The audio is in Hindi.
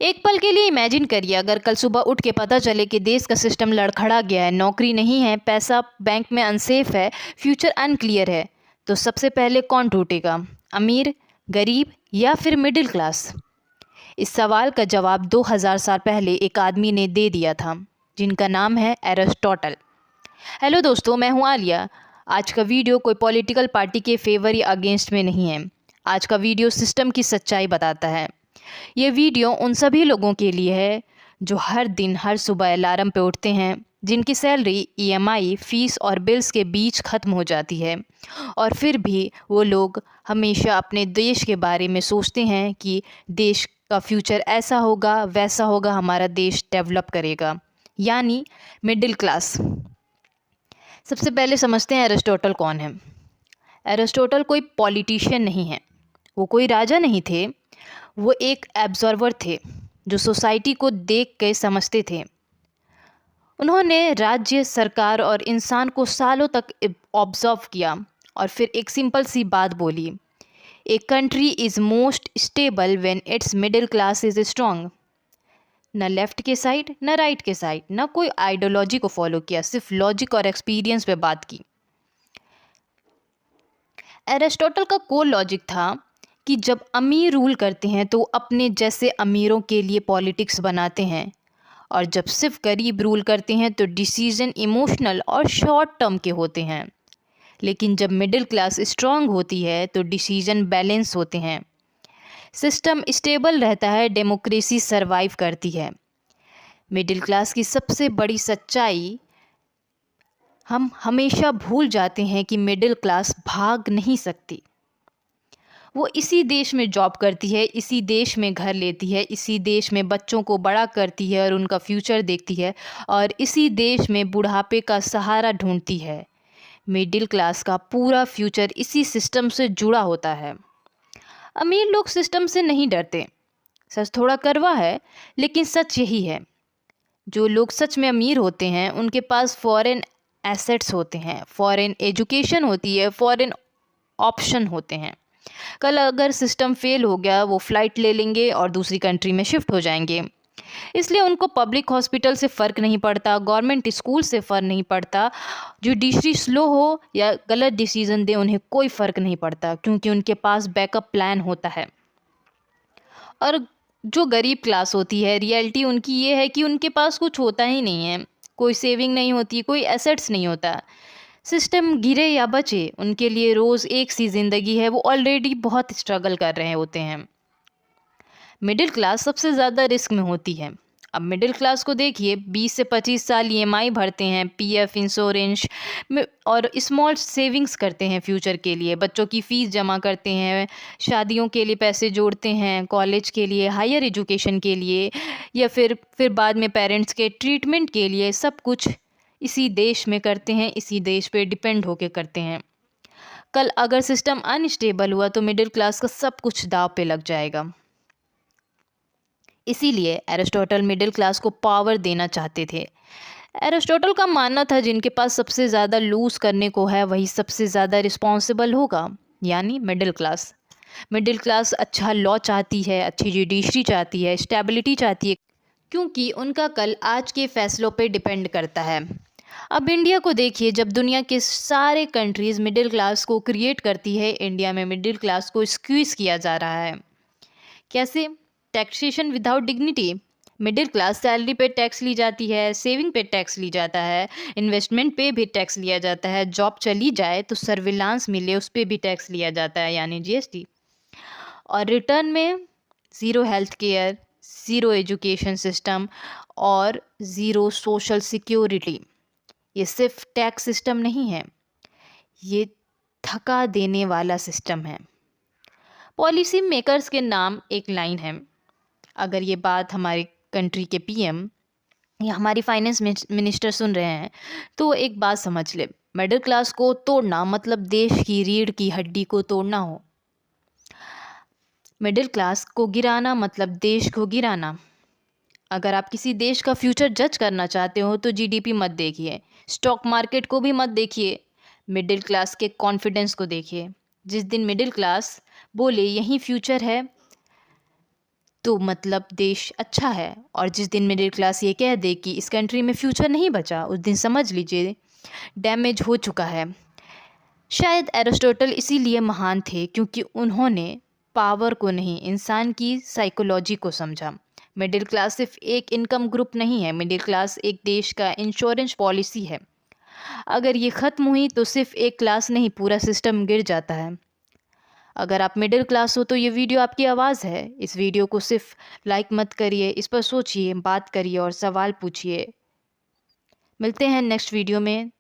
एक पल के लिए इमेजिन करिए, अगर कल सुबह उठ के पता चले कि देश का सिस्टम लड़खड़ा गया है, नौकरी नहीं है, पैसा बैंक में अनसेफ है, फ्यूचर अनक्लियर है, तो सबसे पहले कौन टूटेगा? अमीर, गरीब या फिर मिडिल क्लास? इस सवाल का जवाब 2000 साल पहले एक आदमी ने दे दिया था, जिनका नाम है एरिस्टोटल। हेलो दोस्तों, मैं हूं आलिया। आज का वीडियो कोई पॉलिटिकल पार्टी के फेवर या अगेंस्ट में नहीं है। आज का वीडियो सिस्टम की सच्चाई बताता है। ये वीडियो उन सभी लोगों के लिए है जो हर दिन हर सुबह अलार्म पे उठते हैं, जिनकी सैलरी ईएमआई, फीस और बिल्स के बीच ख़त्म हो जाती है, और फिर भी वो लोग हमेशा अपने देश के बारे में सोचते हैं कि देश का फ्यूचर ऐसा होगा, वैसा होगा, हमारा देश डेवलप करेगा, यानी मिडिल क्लास। सबसे पहले समझते हैं एरिस्टोटल कौन है। एरिस्टोटल कोई पॉलिटिशियन नहीं है, वो कोई राजा नहीं थे, वो एक एब्जर्वर थे जो सोसाइटी को देख के समझते थे। उन्होंने राज्य, सरकार और इंसान को सालों तक ऑब्जर्व किया और फिर एक सिंपल सी बात बोली, a country is most stable when it's middle class is strong. न लेफ्ट के साइड, न राइट के साइड, न कोई आइडियोलॉजी को फॉलो किया, सिर्फ लॉजिक और एक्सपीरियंस पे बात की। एरिस्टोटल का कोर लॉजिक था कि जब अमीर रूल करते हैं तो अपने जैसे अमीरों के लिए पॉलिटिक्स बनाते हैं, और जब सिर्फ गरीब रूल करते हैं तो डिसीजन इमोशनल और शॉर्ट टर्म के होते हैं। लेकिन जब मिडिल क्लास स्ट्रांग होती है तो डिसीजन बैलेंस होते हैं, सिस्टम स्टेबल रहता है, डेमोक्रेसी सरवाइव करती है। मिडिल क्लास की सबसे बड़ी सच्चाई हम हमेशा भूल जाते हैं कि मिडिल क्लास भाग नहीं सकती। वो इसी देश में जॉब करती है, इसी देश में घर लेती है, इसी देश में बच्चों को बड़ा करती है और उनका फ्यूचर देखती है, और इसी देश में बुढ़ापे का सहारा ढूंढती है। मिडिल क्लास का पूरा फ्यूचर इसी सिस्टम से जुड़ा होता है। अमीर लोग सिस्टम से नहीं डरते। सच थोड़ा कड़वा है, लेकिन सच यही है। जो लोग सच में अमीर होते हैं उनके पास फॉरेन एसेट्स होते हैं, फॉरेन एजुकेशन होती है, फॉरेन ऑप्शन होते हैं। कल अगर सिस्टम फेल हो गया, वो फ़्लाइट ले लेंगे और दूसरी कंट्री में शिफ्ट हो जाएंगे। इसलिए उनको पब्लिक हॉस्पिटल से फ़र्क नहीं पड़ता, गवर्नमेंट स्कूल से फ़र्क नहीं पड़ता, जुडिशरी स्लो हो या गलत डिसीज़न दे, उन्हें कोई फ़र्क नहीं पड़ता, क्योंकि उनके पास बैकअप प्लान होता है। और जो गरीब क्लास होती है, रियलिटी उनकी ये है कि उनके पास कुछ होता ही नहीं है, कोई सेविंग नहीं होती, कोई एसेट्स नहीं होता। सिस्टम गिरे या बचे, उनके लिए रोज़ एक सी ज़िंदगी है, वो ऑलरेडी बहुत स्ट्रगल कर रहे होते हैं। मिडिल क्लास सबसे ज़्यादा रिस्क में होती है। अब मिडिल क्लास को देखिए, 20 से 25 साल ईएमआई भरते हैं, पीएफ, इंश्योरेंस और स्मॉल सेविंग्स करते हैं फ्यूचर के लिए, बच्चों की फ़ीस जमा करते हैं, शादियों के लिए पैसे जोड़ते हैं, कॉलेज के लिए, हायर एजुकेशन के लिए, या फिर बाद में पेरेंट्स के ट्रीटमेंट के लिए। सब कुछ इसी देश में करते हैं, इसी देश पे डिपेंड होके करते हैं। कल अगर सिस्टम अनस्टेबल हुआ तो मिडिल क्लास का सब कुछ दाव पे लग जाएगा। इसीलिए एरिस्टोटल मिडिल क्लास को पावर देना चाहते थे। एरिस्टोटल का मानना था, जिनके पास सबसे ज़्यादा लूज़ करने को है वही सबसे ज़्यादा रिस्पॉन्सिबल होगा, यानी मिडिल क्लास। मिडिल क्लास अच्छा लॉ चाहती है, अच्छी जुडिशरी चाहती है, स्टेबिलिटी चाहती है, क्योंकि उनका कल आज के फैसलों पे डिपेंड करता है। अब इंडिया को देखिए, जब दुनिया के सारे कंट्रीज़ मिडिल क्लास को क्रिएट करती है, इंडिया में मिडिल क्लास को स्क्वीज़ किया जा रहा है। कैसे? Taxation without dignity. Middle class salary पे टैक्स ली जाती है, सेविंग पे टैक्स ली जाता है, इन्वेस्टमेंट पे भी टैक्स लिया जाता है, जॉब चली जाए तो सर्विलांस मिले उस पर भी टैक्स लिया जाता है, यानी जीएसटी। और रिटर्न में zero health care, zero education system और ज़ीरो सोशल सिक्योरिटी। ये सिर्फ टैक्स सिस्टम नहीं है, ये थका देने वाला सिस्टम है। पॉलिसी मेकर्स के नाम एक लाइन है। अगर ये बात हमारे कंट्री के पीएम या हमारी फाइनेंस मिनिस्टर सुन रहे हैं तो एक बात समझ ले, मिडिल क्लास को तोड़ना मतलब देश की रीढ़ की हड्डी को तोड़ना हो। मिडिल क्लास को गिराना मतलब देश को गिराना। अगर आप किसी देश का फ्यूचर जज करना चाहते हो तो जीडीपी मत देखिए, स्टॉक मार्केट को भी मत देखिए, मिडिल क्लास के कॉन्फिडेंस को देखिए। जिस दिन मिडिल क्लास बोले यही फ्यूचर है, तो मतलब देश अच्छा है। और जिस दिन मिडिल क्लास ये कह दे कि इस कंट्री में फ्यूचर नहीं बचा, उस दिन समझ लीजिए डैमेज हो चुका है। शायद एरिस्टोटल इसीलिए महान थे क्योंकि उन्होंने पावर को नहीं, इंसान की साइकोलॉजी को समझा। मिडिल क्लास सिर्फ एक इनकम ग्रुप नहीं है, मिडिल क्लास एक देश का इंश्योरेंस पॉलिसी है। अगर ये ख़त्म हुई तो सिर्फ एक क्लास नहीं, पूरा सिस्टम गिर जाता है। अगर आप मिडिल क्लास हो तो ये वीडियो आपकी आवाज़ है। इस वीडियो को सिर्फ लाइक मत करिए, इस पर सोचिए, बात करिए और सवाल पूछिए। मिलते हैं नेक्स्ट वीडियो में।